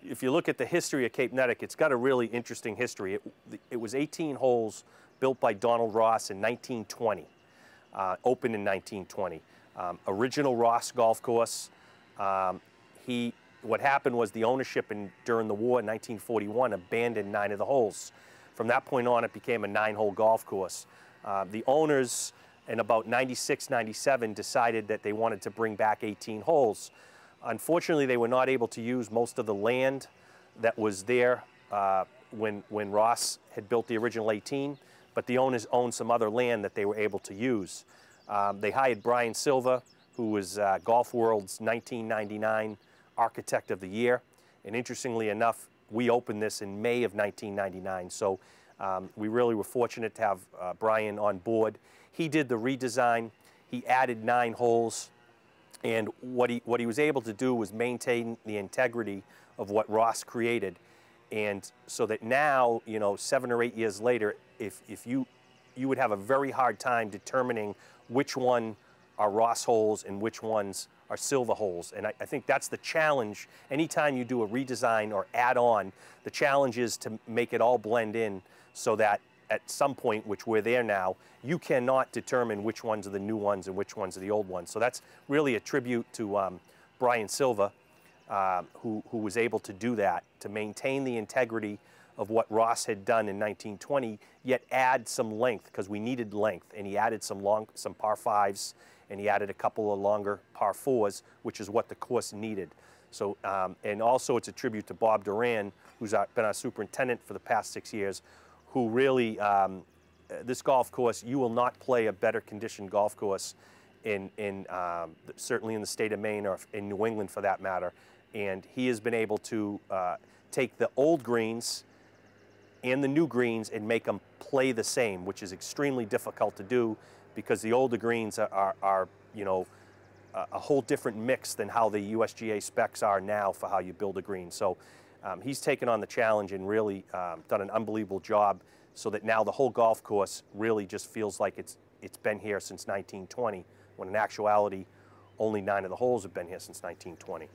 if you look at the history of Cape Nettic, it's got a really interesting history. It was 18 holes built by Donald Ross in 1920, opened in 1920. Original Ross golf course. What happened was the ownership during the war in 1941 abandoned 9 of the holes. From that point on, it became a 9-hole golf course. The owners in about 96, 97 decided that they wanted to bring back 18 holes. Unfortunately, they were not able to use most of the land that was there when Ross had built the original 18, but the owners owned some other land that they were able to use. They hired Brian Silva, who was Golf World's 1999 Architect of the Year. And interestingly enough, we opened this in May of 1999. So we really were fortunate to have Brian on board. He did the redesign. He added 9 holes. And what he was able to do was maintain the integrity of what Ross created. And so that now, you know, 7 or 8 years later, if you would have a very hard time determining which one are Ross holes and which ones are Silva holes. And I think that's the challenge. Anytime you do a redesign or add on, the challenge is to make it all blend in so that at some point, which we're there now, you cannot determine which ones are the new ones and which ones are the old ones. So that's really a tribute to Brian Silva, who was able to do that, to maintain the integrity of what Ross had done in 1920, yet add some length, because we needed length. And he added some par 5s, and he added a couple of longer par 4s, which is what the course needed. So, and also it's a tribute to Bob Duran, who's been our superintendent for the past 6 years, who really, this golf course, you will not play a better conditioned golf course certainly in the state of Maine or in New England for that matter. And he has been able to take the old greens and the new greens and make them play the same, which is extremely difficult to do because the older greens are you know, a whole different mix than how the USGA specs are now for how you build a green. So he's taken on the challenge and really done an unbelievable job so that now the whole golf course really just feels like it's been here since 1920, when in actuality only 9 of the holes have been here since 1920.